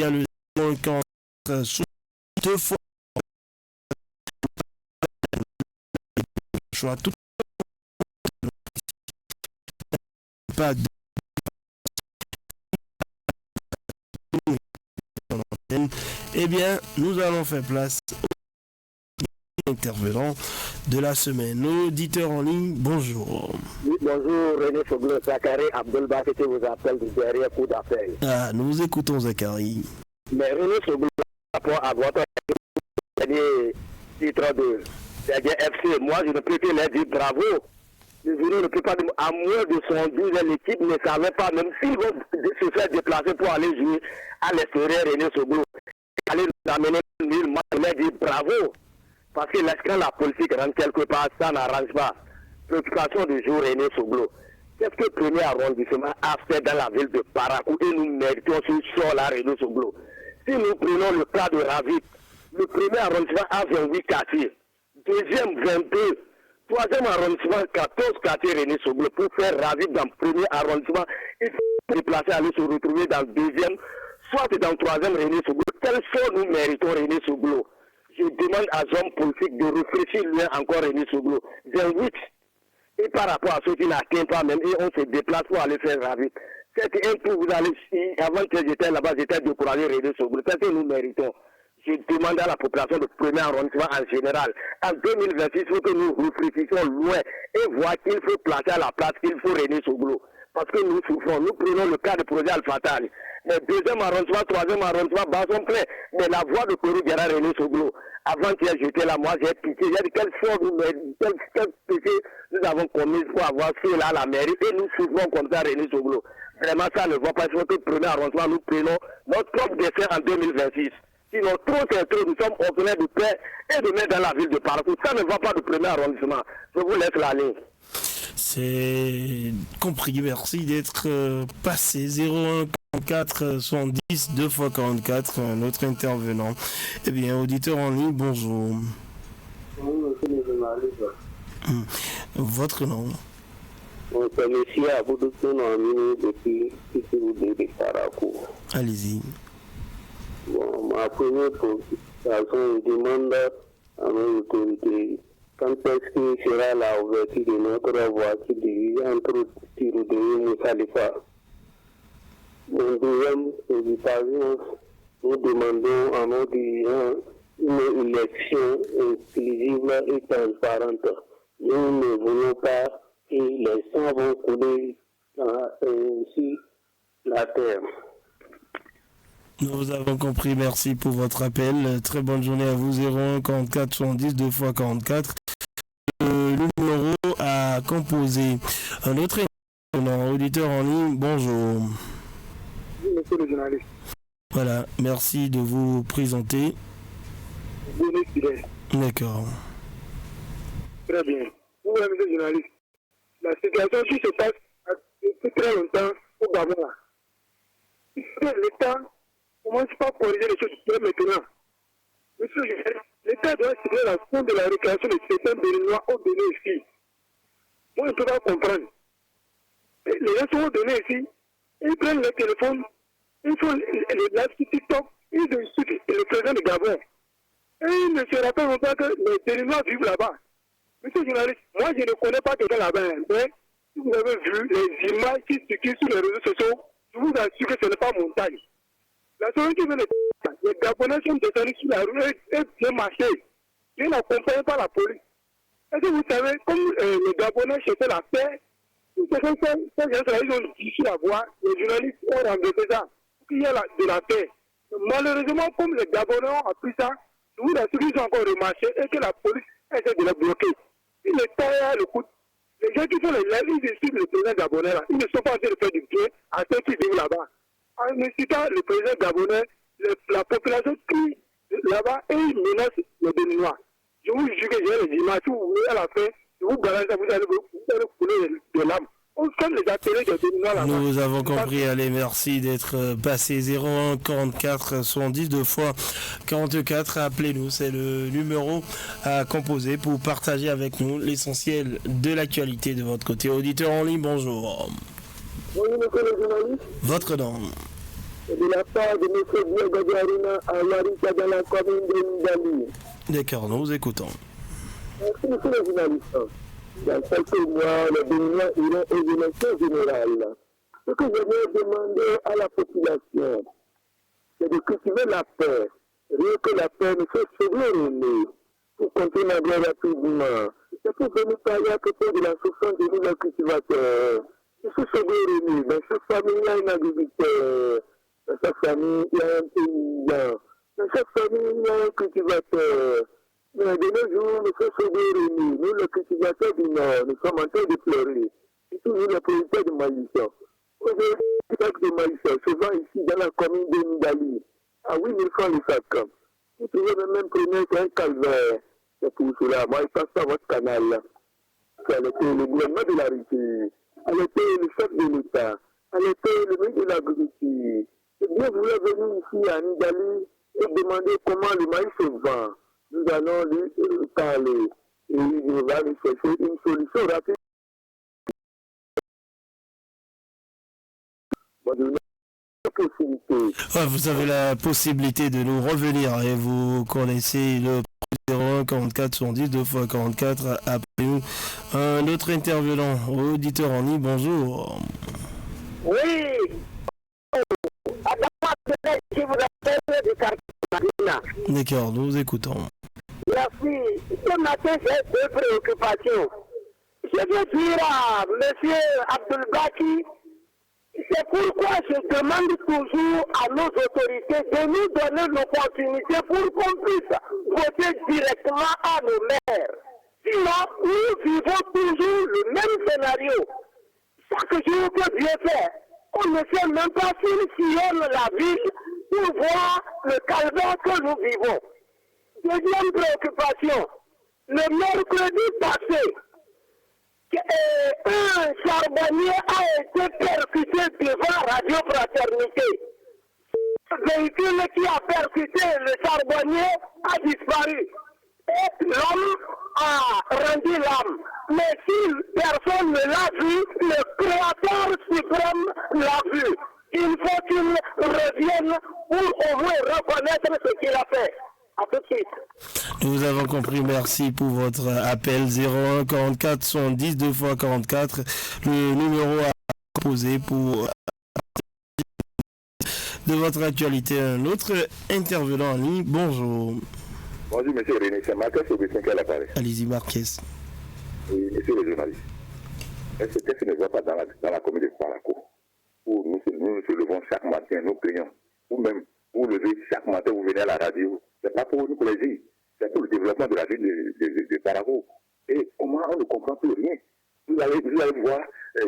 y a le 0,44 sous deux fois choix tout pas de eh bien nous allons faire place aux intervenants de la semaine. Auditeur en ligne, bonjour. Oui, bonjour René Foglo, Zachary Abdelba, qui vous appelle du derrière coup d'appel. Ah, nous vous écoutons Zachary. Mais René Foglo, par rapport à votre titre de FC, moi je ne peux que leur dire bravo. Le jury ne peut pas, à moins de 112, l'équipe ne savait pas, même s'ils vont se faire déplacer pour aller jouer à l'extérieur, René Foglo, aller nous amener nul, moi je leur dis bravo. Parce que quand la politique rentre quelque part, ça n'arrange pas. Préoccupation du jour, René Foglo. Qu'est-ce que le premier arrondissement a fait dans la ville de Parakou et nous méritons ce sort-là, René Foglo? Si nous prenons le cas de Ravit, le premier arrondissement a 28 quartiers, deuxième 22, troisième arrondissement 14 quartiers, René Foglo. Pour faire Ravit dans le premier arrondissement, il faut se déplacer, aller se retrouver dans le deuxième, soit dans le troisième, René Foglo. Quel sort nous méritons, René Foglo? Je demande à hommes politiques de réfléchir loin encore, René Foglo. 28. Et par rapport à ceux qui n'atteignent pas même, et on se déplace pour aller faire Ravit. C'est un peu, vous allez, avant que j'étais là-bas, j'étais découragé, René Foglo. C'est ce que nous méritons. Je demande à la population de premier arrondissement en général. En 2026, il faut que nous réfléchissions loin et voir qu'il faut placer à la place qu'il faut, René Foglo. Parce que nous souffrons, nous prenons le cas du projet Al-Fatah. Le deuxième arrondissement, troisième arrondissement, bas sont pleins. Mais la voix de Kourou Gara, René Foglo, avant qu'il j'étais là, moi j'ai piqué, j'ai dit quel péché nous avons commis pour avoir fait là la mairie et nous souffrons comme ça, René Foglo. Vraiment ça ne va pas, il faut que le premier arrondissement, nous prenons notre propre dessin en 2026. Sinon, trop c'est trop, nous sommes orphelins de paix et de mettre dans la ville de Parakou. Ça ne va pas du premier arrondissement. Je vous laisse la ligne. C'est compris, merci d'être passé 01 44 70 2 x 44, notre intervenant. Eh bien, auditeur en ligne, bonjour. Bonjour, monsieur le journaliste. Votre nom? C'est monsieur Aboudoukoun Amini depuis Kikirou de Parakou. Allez-y. Bon, ma première préoccupation, je demande à nos autorités quand est-ce que sera la ouverture de notre voie qui dirige entre Tiroudé et Moussalifa. Mon deuxième préoccupation, nous demandons à nos dirigeants une élection inclusive et transparente. Nous ne voulons pas que les sangs vont couler sur la terre. Nous avons compris, merci pour votre appel. Très bonne journée à vous, 01 44 70 2 x 44. Le numéro à composer. Un autre auditeur en ligne, bonjour. Oui, monsieur le journaliste. Voilà, merci de vous présenter. D'accord. Très bien. Vous, monsieur le journaliste, la situation qui se passe depuis très longtemps au Gabon. L'État commence pas à corriger les choses dès maintenant. Monsieur, l'État doit signer la compte de la réclamation de certains béninois au Bénin ici. Moi, je ne peux pas comprendre. Les gens sont au Bénin ici, ils prennent le téléphone, ils font les lives sur TikTok, ils insultent le président du Gabon. Et ils ne se rappellent pas que les béninois vivent là-bas. Monsieur le journaliste, moi, je ne connais pas quelqu'un là-bas, mais si vous avez vu les images qui circulent sur les réseaux sociaux, je vous assure que ce n'est pas montagne. La seule qui vient de les Gabonais sont descendus sur la rue et bien marchés. Ils n'accompagnent pas la police. Est-ce que vous savez, comme les Gabonais cherchaient la paix, ces gens-là, ils ont dit sur la voie, les journalistes ont renversé ça, pour qu'il y ait de la paix. Malheureusement, comme les Gabonais ont appris ça, je vous assure qu'ils ont encore remarché et que la police essaie de les bloquer. Si l'État le coup, les gens qui font les lèvres, ils suivent le président gabonais là, ils ne sont pas en train de faire du bien à ceux qui vivent là-bas. En incitant le président gabonais, la population crie là-bas et ils menacent les Béninois. Je vous jure que j'ai les images, si vous voulez à la fin, je vous balance, vous allez couler de l'âme. On sonne les ateliers des Béninois là-bas. Nous avons compris, allez, merci d'être passé 01 44 70 2 fois 44. Appelez-nous, c'est le numéro à composer pour partager avec nous l'essentiel de l'actualité de votre côté. Auditeur en ligne, bonjour. Bonjour, monsieur le journaliste. Votre nom? de la part de M. Diego Aruna à Warika dans la commune de Ndali. D'accord, nous vous écoutons. Merci, monsieur le journaliste. Dans quelques mois, les Béninois iront aux élections générales. Ce que je vais demander à la population, c'est de cultiver la paix. Rien que la paix, il faut se pour continuer à bien rapidement. C'est pour venir parler à côté de la souffrance de nous, les cultivateurs. Il faut se réunir. Dans chaque famille, il y a un agriculteur. Dans chaque famille, il y a un paysan. Dans chaque famille, il y a un cultivateur. Mais de nos jours, il faut se réunir. Nous, les cultivateurs du Nord, nous sommes en train de pleurer. Et toujours les producteurs de maïs. Aujourd'hui, le sac de maïs se vend ici dans la commune de Ndali. À 8 000 francs le sac. Vous pouvez même prendre un calvaire. C'est pour cela. Moi, je passe à votre canal. Elle était le gouvernement de la République. Elle était le chef de l'État. Elle était le ministre de l'Agriculture. C'est bien vouloir venir ici à Ndali et demander comment le maïs se vend. Nous allons lui parler. Et il va lui chercher une solution rapide. Vous avez la possibilité de nous revenir et vous connaissez le 01 44 70 2 x 44. Appelez-nous. Un autre intervenant, auditeur en ligne, bonjour. Oui. Je vous appelle du quartier. D'accord, nous vous écoutons. Merci. Ce matin, j'ai deux préoccupations. Je veux dire à M. Abdul-Baki, c'est pourquoi je demande toujours à nos autorités de nous donner l'opportunité pour qu'on puisse voter directement à nos maires. Sinon, nous vivons toujours le même scénario. Chaque jour que Dieu fait, on ne sait même pas s'il sillonne la ville pour voir le calvaire que nous vivons. Deuxième préoccupation, le mercredi passé, un charbonnier a été percuté devant Radio Fraternité. Le véhicule qui a percuté le charbonnier a disparu. Et l'homme a rendu l'âme. Mais si personne ne l'a vu, le Créateur suprême l'a vu. Il faut qu'il revienne pour au moins reconnaître ce qu'il a fait. À tout de suite. Nous avons compris, merci pour votre appel 01 44 70 2 x 44. Le numéro à composer pour de votre actualité. Un autre intervenant en ligne, bonjour. Bonjour monsieur René, c'est Marquez Augustin qui a l'appareil. Allez-y Marquez. Oui, monsieur le journaliste. Est-ce que ce ne va pas dans la commune de Paraco où nous nous levons chaque matin, nous prions, ou même vous levez chaque matin, vous venez à la radio. C'est pas pour nous plaisir, c'est pour le développement de la ville de Paraco. Et comment on ne comprend plus rien. Vous allez voir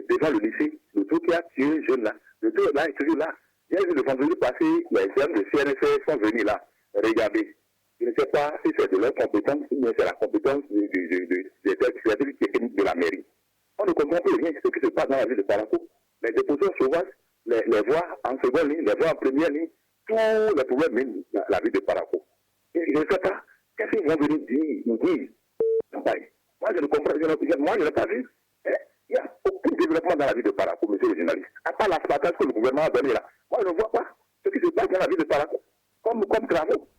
devant le lycée, le tout qui a tué un jeune là. Le tout là est toujours là. Il y a eu le vendredi passé, les jeunes de CNSS sont venus là. Regardez. Je ne sais pas si c'est de leur compétence, mais c'est la compétence des services techniques de la mairie. On ne comprend plus rien ce qui se passe dans la ville de Paraco. Les dépositions sauvages, les voies en seconde ligne, les voies en première ligne, tous les problèmes mènent la ville de Paraco. Et je ne sais pas, qu'est-ce qu'ils vont venir nous dire? Moi, je ne comprends pas, moi, je n'ai pas vu. Il n'y a aucun développement dans la ville de Paraco, monsieur le journaliste. À part l'asphaltage que le gouvernement a donné là. Moi, je ne vois pas ce qui se passe dans la ville de Paraco. Comme travaux.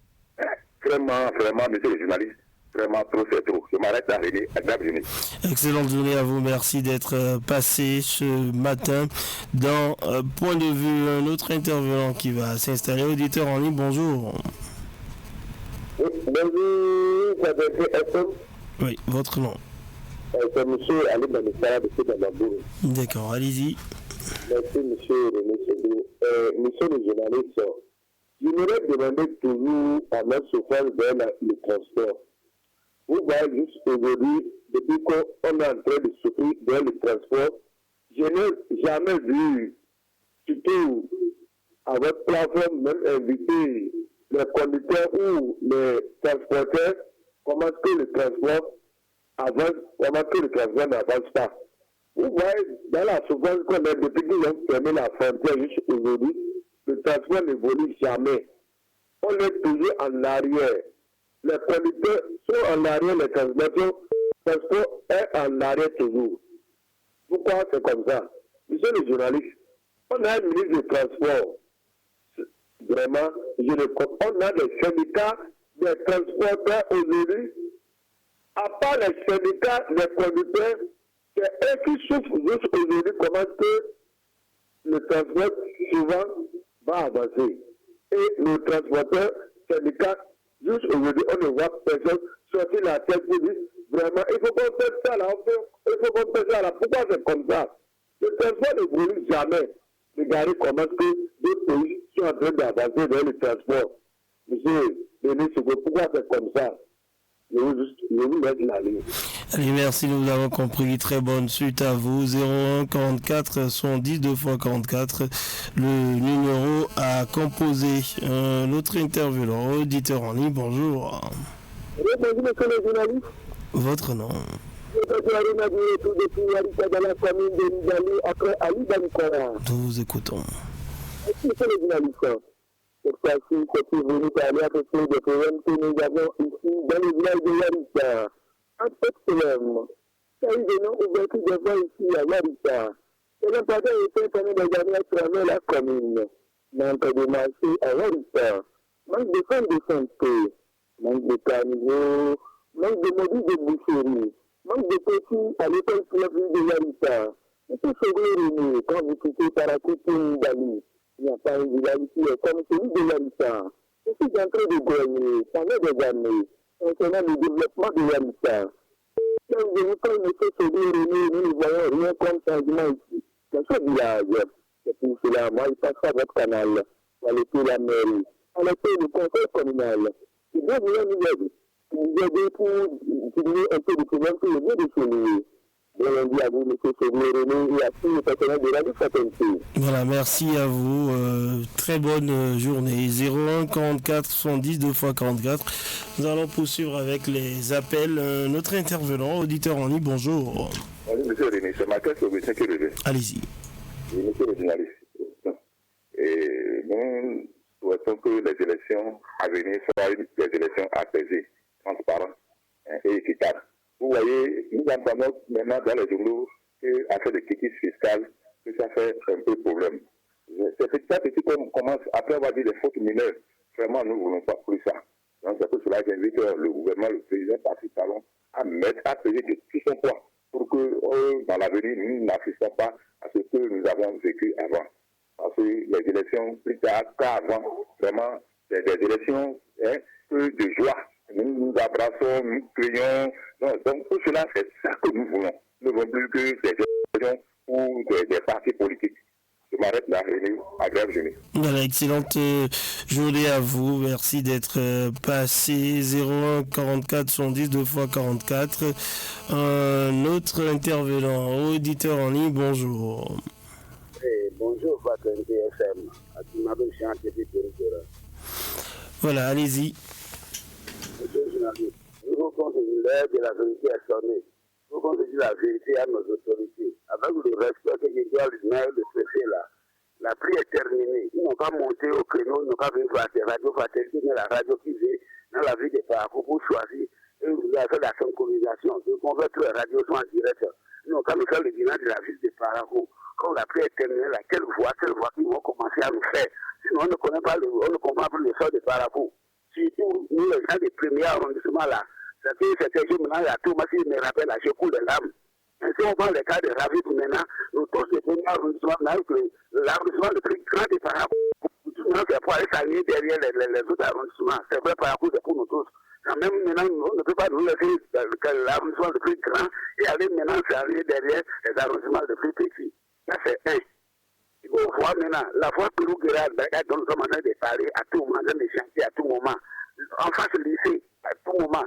Vraiment, monsieur le journaliste. Vraiment, trop, c'est trop. Je m'arrête à René. Agréable journée. Excellente journée à vous. Merci d'être passé ce matin dans Point de vue. Un autre intervenant qui va s'installer. Auditeur en ligne, bonjour. Oui, bonjour, FM. Oui, votre nom. C'est M. Ali Banisara de Sédamabou. D'accord, allez-y. Merci, M. René Sédou. Monsieur le journaliste, je voudrais demander toujours à notre chauffeur vers le transport. Vous voyez juste aujourd'hui, depuis qu'on est en train de souffrir vers le transport, je n'ai jamais vu, surtout à votre plateforme, même inviter les conducteurs ou les transporteurs, comment est-ce que le transport avance, comment est-ce que le transport n'avance pas. Vous voyez, dans la souffrance qu'on a depuis qu'ils ont fermé la frontière juste aujourd'hui, le transport n'évolue jamais. On est toujours en arrière. Les conducteurs sont en arrière, les transporteurs est en arrière toujours. Pourquoi c'est comme ça? Monsieur le journaliste, on a un ministre de transport. vraiment, on a des syndicats des transporteurs aujourd'hui. À part les syndicats des conducteurs, c'est eux qui souffrent juste aujourd'hui comment que le transport souvent va avancer. Et le transporteur syndicat, juste aujourd'hui, on ne voit personne sortir la tête pour dire vraiment, il faut qu'on fasse ça là, il faut qu'on fasse ça là. Pourquoi c'est comme ça? Le transport n'évolue jamais. Regardez comment que d'autres pays sont en train d'avancer dans le transport. Monsieur Denis, pourquoi c'est comme ça? Je vous laisse la ligne. Allez, merci, nous avons compris. Très bonne suite à vous. 01 44 110 2 x 44, le numéro à composer. L'autre intervieweur, auditeur en ligne, bonjour. Oui, bonjour, monsieur le journaliste. Votre nom? Nous vous écoutons. Monsieur le journaliste, cette fois-ci, c'est venu parler à propos des problèmes que nous avons ici dans le village de Yarissa. Un peu de problème. Ça y est, de non-ouverture de voies ici à Yarissa. Et l'impact a été pendant des années à travers la commune. Manque de marché à Yarissa. Manque de centres de santé. Manque de carnivores. Manque de modules de boucherie. Manque de petits à l'école primaire de Yarissa. Et tout ce que quand vous quittez Paracoutine d'Ali. Il n'y a pas une village comme celui de Yarissa. Je suis en train de gagner pendant des années concernant le développement de Yarissa. Quand M. Soubir René, nous ne voyons rien comme changement ici. Dans ce village, c'est pour cela, moi, je passe à votre canal, pour aller pour la mairie, pour aller pour le conseil communal. Je dois vous aider pour diminuer un peu de problème que je viens de souligner. Bon lundi à vous, M. Soubir René, et à tous les partenaires de Radio Fraternité. Voilà, merci à vous. Très bonne journée. 01 44 110 2 x 44. Nous allons poursuivre avec les appels. Notre intervenant, auditeur en ligne, bonjour. Bonjour, monsieur René. Ce matin, c'est Augustin qui est levé. Allez-y. Monsieur le journaliste. Et nous souhaitons que les élections à venir soient des élections apaisées, transparentes et équitables. Vous voyez, nous entendons maintenant dans les journaux qu'affaire de quitus fiscal, que ça fait un peu problème. C'est petit à petit qu'on commence, après avoir dit des fautes mineures, vraiment nous ne voulons pas plus ça. Donc c'est pour cela que j'invite le gouvernement, le président Patrice Talon à peser de tout son poids pour que dans l'avenir, nous n'assistons pas à ce que nous avons vécu avant. Parce que les élections, plus tard qu'avant, vraiment, c'est des élections de joie. Nous abraçons, nous crions. Donc tout cela, c'est ça que nous voulons. Nous ne voulons plus que des élections ou des partis politiques. Je m'arrête là, René. Agréable journée. Voilà, excellente journée à vous. Merci d'être passé. 01 44 110 2 x 44. Un autre intervenant, auditeur en ligne, bonjour. Bonjour, Fraternité FM. Voilà, allez-y. Monsieur le journaliste, nous voulons que l'heure de la vérité est sonnée. Nous voulons dire la vérité à nos autorités. Avec le respect que je dois lui mettre, le préfet là. La pluie est terminée. Ils n'ont pas monté au créneau, ils n'ont pas vu la radio Fraternité, mais la radio qui vient dans la ville des parcours pour choisir. Et vous avez fait la synchronisation. Donc on veut que les radios soient en direct. Ils n'ont pas fait le bilan de la ville des parcours. Quand la pluie est terminée, là, quelle voix qu'ils vont commencer à nous faire. Sinon on ne connaît pas on ne comprend plus le sort des parcours. Surtout, nous, les gens des premiers arrondissements là, c'est que c'était juste maintenant, il y a tout, moi, si je me rappelle, là, je coule les larmes. Et si on prend le cas de Ravid maintenant, nous tous les premiers arrondissements, même que l'arrondissement le plus grand des parapluies, c'est pour aller s'aligner derrière les autres arrondissements. C'est vrai, parapluie, c'est pour nous tous. Même maintenant, on ne peut pas nous laisser l'arrondissement le plus grand et aller maintenant s'aligner derrière les arrondissements le plus petits. Ça, c'est un. Il faut voir maintenant, la voie que nous dont nous sommes en train de parler à tout moment, dans les chantiers à tout moment, en face du lycée, à tout moment,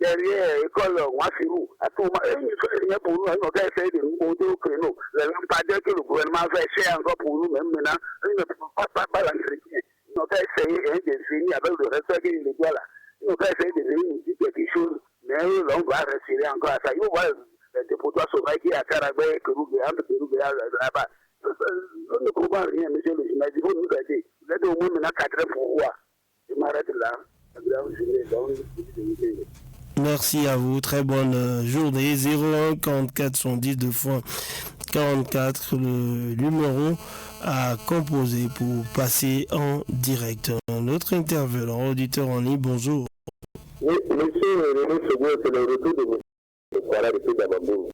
derrière l'école Ouassirou, à tout moment, ils ne font rien pour nous, ils n'ont qu'à essayer de nous monter au créneau. Les lampadaires que le gouvernement fait cher encore pour nous, même maintenant, ils ne peuvent pas l'entretien. Ils n'ont qu'à essayer de finir avec le respect qu'ils nous doivent là. Ils n'ont qu'à essayer de venir nous dire quelque chose, mais là, on va respirer encore à ça. Ils vont voir les dépotoirs sauvages qui est à Karabé, que nous là-bas. On ne comprend rien, monsieur le journaliste. Il faut nous aider. Vous êtes au moins maintenant 4 heures pour voir. Je m'arrête là. Merci à vous. Très bonne journée. 01 44 110 2 x 44, le numéro à composer pour passer en direct. Notre intervenant, auditeur en ligne, bonjour. Oui, monsieur René Seguin, c'est le retour de M. Kwara de Damabou.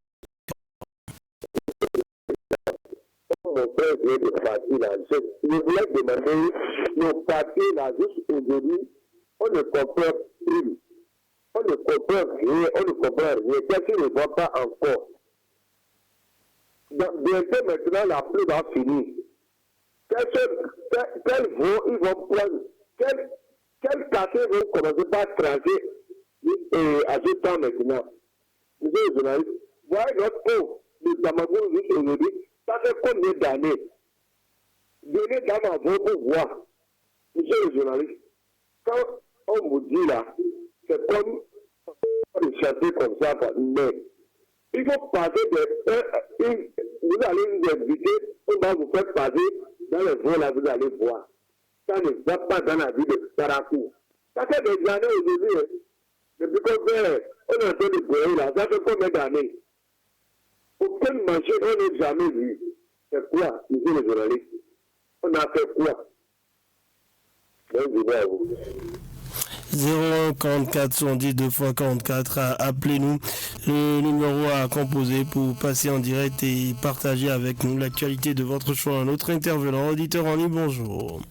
Mon frère vient de partir là. Je voulais demander, nos partis là, juste aujourd'hui, on ne comprend plus. On ne comprend rien, on ne comprend rien. Quelqu'un ne voit pas encore. Bientôt maintenant, la pluie va finir. Quels vont, ils vont prendre, quel café vont commencer par tracer à ce temps maintenant. Monsieur le journaliste, voyez notre eau de Damagou juste aujourd'hui, ça fait combien d'années? Donnez d'âme à votre voix. Monsieur le journaliste, quand on vous dit là, c'est comme de chanter comme ça, mais il faut passer vous allez nous inviter, on va vous faire passer dans les voies là, vous allez voir. Ça ne va pas dans la vie de Parakou. Ça fait des années aujourd'hui, depuis qu'on on est en train de boire là, ça fait combien d'années? Aucune machine, on n'a jamais vu. C'est quoi, monsieur le journaliste? On a fait quoi? Bonjour à vous. 044 110 2 x 44, appelez-nous. Le numéro à composer pour passer en direct et partager avec nous l'actualité de votre choix. Notre intervenant, auditeur en ligne, bonjour.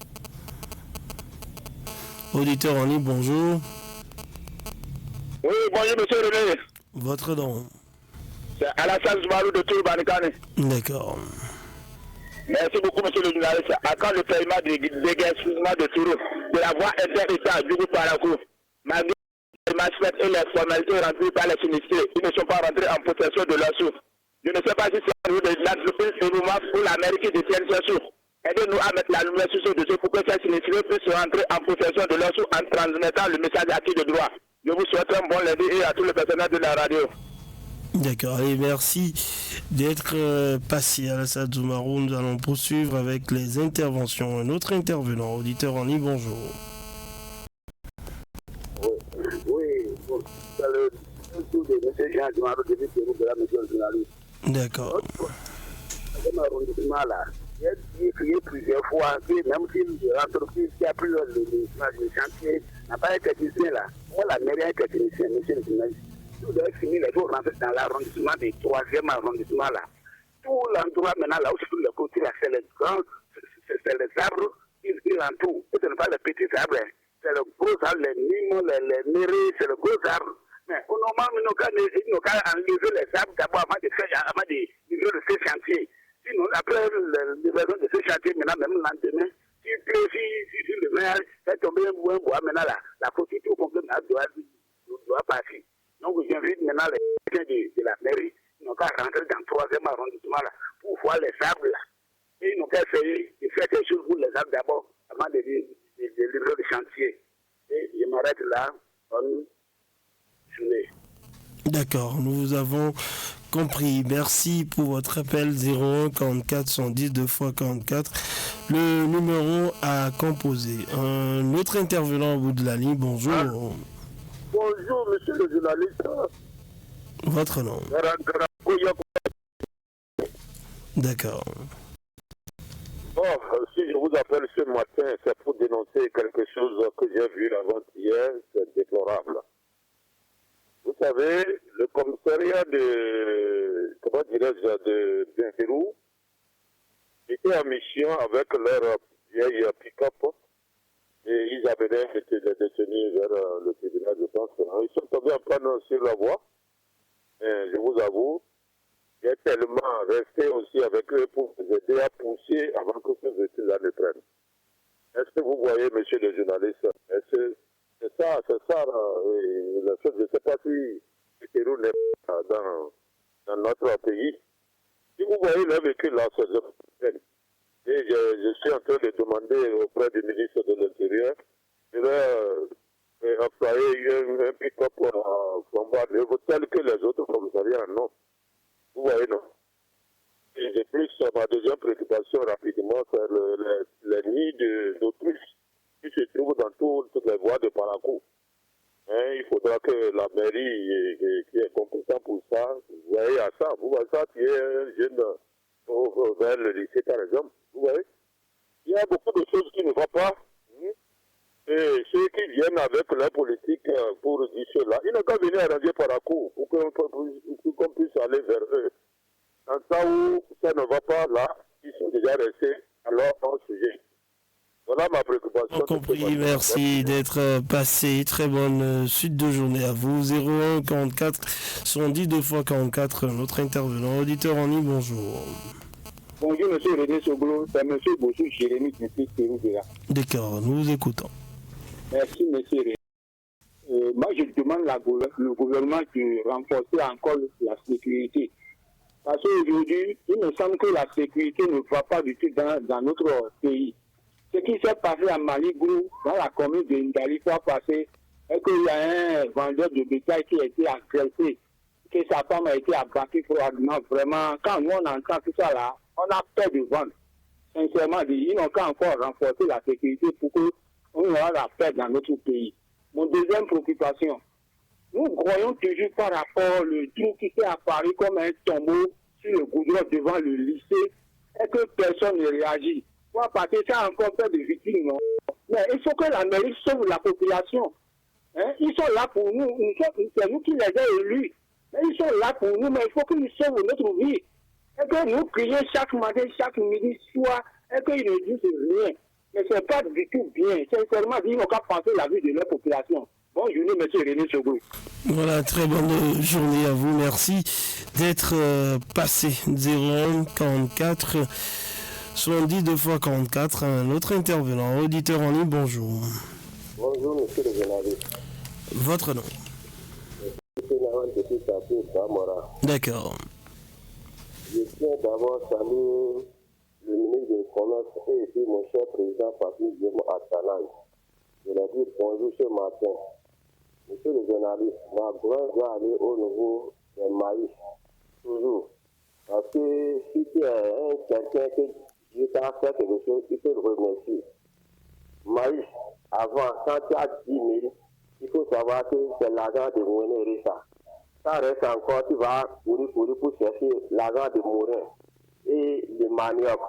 Auditeur en ligne, bonjour. Oui, bonjour monsieur René. Votre nom? C'est Alassane Zoumarou de Tourbanikane. D'accord. Merci beaucoup, monsieur le journaliste. À quand le paiement des déguerpissement de Tourou, de la voie inter-État du groupe Parakou, malgré les matchs et les formalités remplies par les sinistrés, ils ne sont pas rentrés en possession de leur souffle. Je ne sais pas si c'est à nous de l'entreprise Inoumas ou l'Amérique qui détiennent ce souffle. Aidez-nous à mettre la lumière sur ce dossier pour que ces sinistrés puissent rentrer en possession de leur souffle en transmettant le message acquis de droit. Je vous souhaite un bon lundi et à tout le personnel de la radio. D'accord, et merci d'être passé à la salle Zoumarou. Nous allons poursuivre avec les interventions. Un autre intervenant, auditeur en ligne, bonjour. Oui, c'est le tour de M. Jean Zoumarou depuis Pérou de la maison journaliste. D'accord. Dans l'arrondissement là, j'ai crié plusieurs fois que même si l'entreprise qui a pris le chantier n'a pas été technicien là, moi la mairie est technicien, monsieur le journaliste. Tout doit finir, il faut rentrer dans l'arrondissement du 3e arrondissement là. Tout l'endroit maintenant là où c'est tout le côté là, c'est les grands, c'est les arbres, ils l'entourent. Et ce n'est pas les petits arbres, c'est le gros arbre, les mimos, les mairies, c'est le gros arbre. Mais au normal, ils n'ont qu'à enlever les arbres d'abord avant de livrer de ces chantiers. Sinon, après la livraison de ces chantiers, maintenant, même le lendemain, si le maire est tombé un bois, maintenant là, la faute tout complètement doit passer. Donc, j'invite maintenant les gens de la mairie, ils n'ont qu'à rentrer dans le 3e arrondissement là, pour voir les arbres là. Et ils n'ont qu'à essayer de faire quelque chose pour les arbres d'abord, avant de livrer le chantier. Et je m'arrête là. Bonne journée. D'accord, nous vous avons compris. Merci pour votre appel 01 44 110 2 x 44. Le numéro à composer. Un autre intervenant au bout de la ligne, bonjour. Bonjour, monsieur le journaliste. Votre nom? D'accord. Bon, si je vous appelle ce matin, c'est pour dénoncer quelque chose que j'ai vu avant-hier, c'est déplorable. Vous savez, le commissariat de, comment dirais-je, de Bienfirou était en mission avec leur vieille pick-up. Et ils avaient été détenus vers le tribunal de France. Ils sont tombés en panne sur la voie. Et je vous avoue, j'ai tellement resté aussi avec eux pour les aider à pousser avant que ces études-là ne prennent. Est-ce que vous voyez, monsieur le journaliste, c'est ça, je ne sais pas si le Pérou n'est pas dans notre pays. Si vous voyez le véhicule là, c'est et je suis en train de demander auprès du ministre de l'Intérieur de employer un pick-up bombardé tel que les autres commissariats en ont. Vous voyez, non? Et de plus, ma deuxième préoccupation rapidement, c'est les nids d'autruche qui se trouvent dans toutes les voies de Parakou. Il faudra que la mairie qui est compétente pour ça, vous voyez à ça. Vous voyez ça, qui est un jeune vers le lycée, par exemple. Vous voyez, il y a beaucoup de choses qui ne vont pas. Et ceux qui viennent avec la politique pour dire cela, ils n'ont qu'à venir arranger par la cour pour qu'on puisse aller vers eux. En cas où ça ne va pas là, ils sont déjà restés à leur sujet. Voilà ma préoccupation. Compris, merci d'être passé. Très bonne suite de journée à vous. 01 44 70 2 fois 44. Notre intervenant, auditeur en ligne, bonjour. Bonjour, monsieur René Soglo, c'est monsieur Bossou Jérémy du Pérou-Béra. D'accord, nous vous écoutons. Merci, monsieur René. Moi, je demande le gouvernement de renforcer encore la sécurité. Parce qu'aujourd'hui, il me semble que la sécurité ne va pas du tout dans notre pays. Ce qui s'est passé à Maligrou, dans la commune de Ndali, fois passé, est qu'il y a un vendeur de bétail qui a été agressé, que sa femme a été abattue froidement. Vraiment, quand nous on entend tout ça là, on a peur de vendre. Sincèrement, ils n'ont qu'à encore renforcer la sécurité pour qu'on aura la paix dans notre pays. Mon deuxième préoccupation, nous croyons toujours par rapport au trou qui s'est apparu comme un tombeau sur le goudron devant le lycée et que personne ne réagit. Moi, parce que ça a encore fait des victimes, non? Mais il faut que la mairie sauve la population. Hein? Ils sont là pour nous, c'est nous qui les avons élus. Mais ils sont là pour nous, mais il faut qu'ils sauvent notre vie. Et que nous crions chaque matin, chaque midi, soir, et qu'ils ne disent rien. Mais ce n'est pas du tout bien. Sincèrement, ils n'ont qu'à penser la vie de leur population. Bonne journée, monsieur René Soglo. Voilà, très bonne journée à vous. Merci d'être passé. 01 44 70 2 fois 44. Un autre intervenant, auditeur en ligne, bonjour. Bonjour, monsieur le journaliste. Votre nom? D'accord. Je tiens d'abord saluer le ministre du Commerce et puis mon cher président Patrick Diemo Attalang. Je leur dis bonjour ce matin. Monsieur le journaliste, ma gloire doit aller au niveau des maïs, toujours. Parce que si tu es quelqu'un que Dieu t'a fait quelque chose, il peut le remercier. Maïs, avant, quand tu as 10 000, il faut savoir que c'est l'argent de Mourin Rissa. Ça reste encore, tu vas courir pour chercher l'argent de Mourin et le manioc.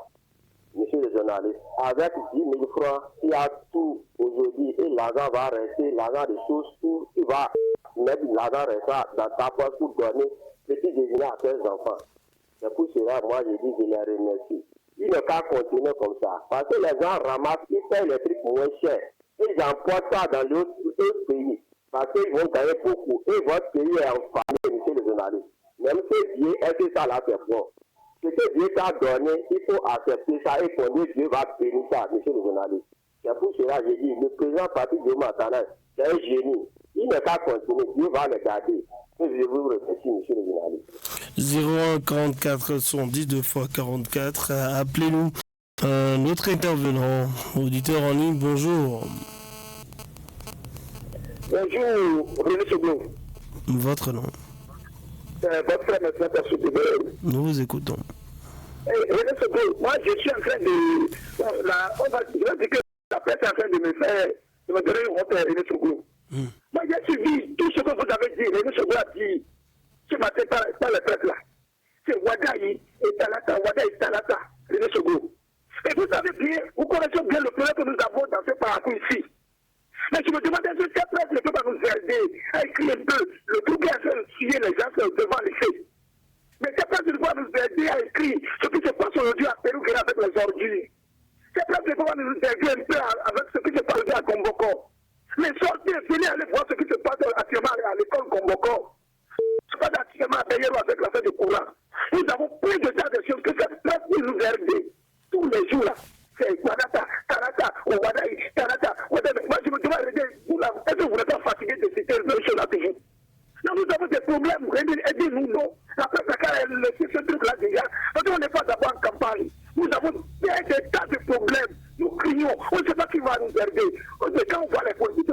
Monsieur le journaliste, avec 10 000 francs, il y a tout aujourd'hui et l'argent va rester, l'argent des choses, tout, tu vas mettre l'argent restera dans ta poche pour donner petit déjeuner à tes enfants. C'est pour cela, moi, je dis, je les remercie. Il ne pas continuer comme ça. Parce que les gens ramassent, ils payent les trucs moins chers. Ils emportent ça dans d'autres pays. Parce qu'ils vont gagner beaucoup. Et votre pays est en famille, monsieur le journaliste. Même si Dieu est que ça là, c'est bon. Ce que Dieu t'a donné, il faut accepter ça et qu'on dit Dieu va bénir ça, monsieur le journaliste. C'est pour cela que je dis, le président Patrick Diemo Attalang, c'est un génie. Il n'est pas continué, Dieu va le garder. Je vous remercie, monsieur le journaliste. 01 44 110 2 fois 44. Appelez-nous. Un autre intervenant, auditeur en ligne, bonjour. Bonjour, René Soglo. Votre nom? Votre frère maintenant personnel. Nous vous écoutons. René Soglo, moi je suis en train de. Je vais dire que la presse est en train de me donner une honte, René Soglo. Moi j'ai suivi tout ce que vous avez dit, René Soglo a dit ce matin par la presse là. C'est Wadaï et Talata, René Soglo. Et vous savez bien, vous connaissez bien le problème que nous avons dans ce parcours ici. Mais je me demandais si cette presse ne peut pas nous aider à écrire un peu le tout qui a fait tuer les gens devant les faits. Mais cette presse ne peut pas nous aider à écrire ce qui se passe aujourd'hui à Pérou avec les ordures. Cette presse ne peut pas nous aider un peu avec ce qui se passe aujourd'hui à Comboko. Mais sortez, venez aller voir ce qui se passe actuellement à l'école Comboko. Ce qui se passe actuellement à Pérou avec la fin du courant. Nous avons plus de tas de choses que cette presse peut nous aider. Tous les jours là. C'est Wadata, Tarata, Wadaï, Tarata, Wadaï. Moi je me demande, est-ce que vous n'êtes pas fatigué de citer les mêmes choses là toujours? Non, nous avons des problèmes, aidez-nous, non. La presse elle laisse ce truc là déjà. Parce qu'on n'est pas d'abord en campagne. Nous avons des tas de problèmes. Nous crions, on ne sait pas qui va nous aider. Quand on voit les politiques,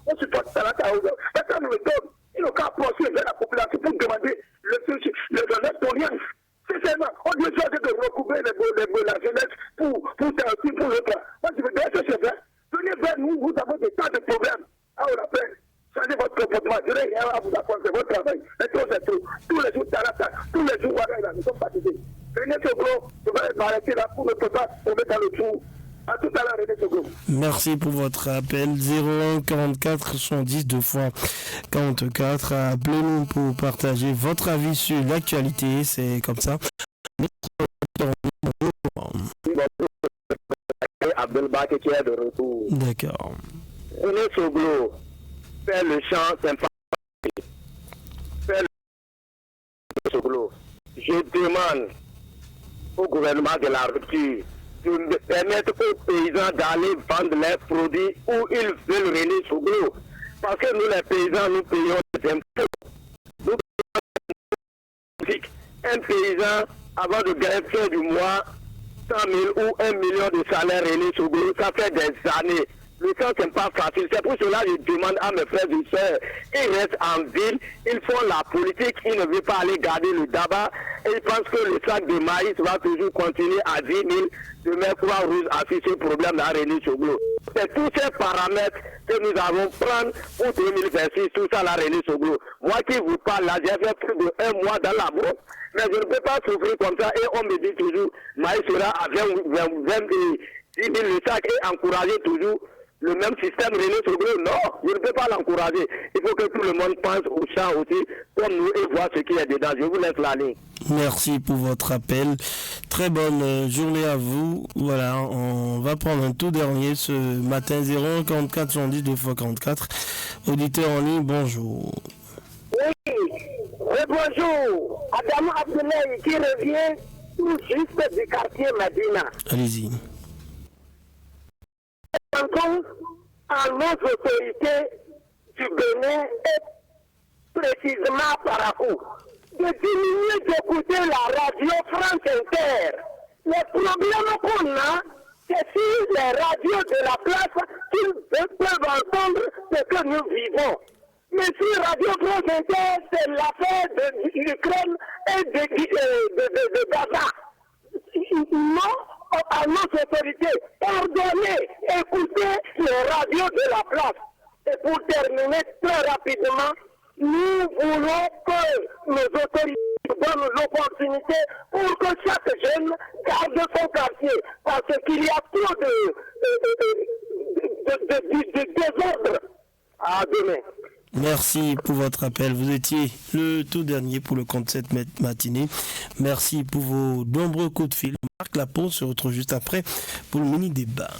on supporte Tarata, personne ne le donne. Ils n'ont qu'à approcher vers la population pour demander l'expérience. C'est seulement, on doit essayer de recouvrir la jeunesse pour l'autre. Moi, je veux dire, c'est vrai. Venez vers nous, vous avez des tas de problèmes. Ah, on appelle. Changez votre comportement. Je n'ai rien à vous apprendre, c'est votre travail. Et tout, c'est tout. Tous les jours, Tarata, tous les jours, voilà, nous sommes fatigués. René Soglo, je vais m'arrêter là pour ne pas tomber dans le trou. À tout à l'heure, René Soglo. Merci pour votre appel. 01 44 70 2 fois 44. Appelez-nous pour partager votre avis sur l'actualité. C'est comme ça. Abdelbak qui est de retour. D'accord. René Soglo, fait le chant sympa. Fait le Soglo. Je demande au gouvernement de la rupture de permettre aux paysans d'aller vendre leurs produits où ils veulent René Soglo. Parce que nous, les paysans, nous payons les impôts. Nous payons un paysan, avant de gagner fin du mois, 100 000 ou 1 million de salaire René Soglo, ça fait des années. Le temps, c'est pas facile. C'est pour cela que je demande à mes frères et sœurs, ils restent en ville, ils font la politique, ils ne veulent pas aller garder le tabac, et ils pensent que le sac de maïs va toujours continuer à 10 000 de mettre Croix-Rouge à ce problème à René Soglo. C'est tous ces paramètres que nous allons prendre pour 2026, tout ça là, René Soglo. Moi qui vous parle là, j'ai fait plus de 1 mois dans la bourse, mais je ne peux pas souffrir comme ça, et on me dit toujours, maïs sera à 10 000 le sac, et encourager toujours le même système René Soglo. Non, je ne peux pas l'encourager. Il faut que tout le monde pense au champ aussi, comme nous, et voir ce qu'il y a dedans. Je vous laisse la ligne. Merci pour votre appel. Très bonne journée à vous. Voilà, on va prendre un tout dernier ce matin. 01 44 70 2 fois 44. Auditeur en ligne, bonjour. Oui, bonjour. Adam Abdoulaye qui revient tout juste du quartier Madina. Allez-y. À nos autorités du Bénin et précisément par où de diminuer d'écouter la radio France Inter. Le problème qu'on a, c'est sur les radios de la place qu'ils peuvent entendre ce que nous vivons. Mais sur Radio France Inter, c'est l'affaire de l'Ukraine et de Gaza. Non, à nos autorités, pardonnez, écoutez les radios de la place. Et pour terminer très rapidement, nous voulons que nos autorités donnent l'opportunité pour que chaque jeune garde son quartier. Parce qu'il y a trop de désordre. À demain. Merci pour votre appel. Vous étiez le tout dernier pour le compte cette matinée. Merci pour vos nombreux coups de fil. Marc Lapon se retrouve juste après pour le mini-débat.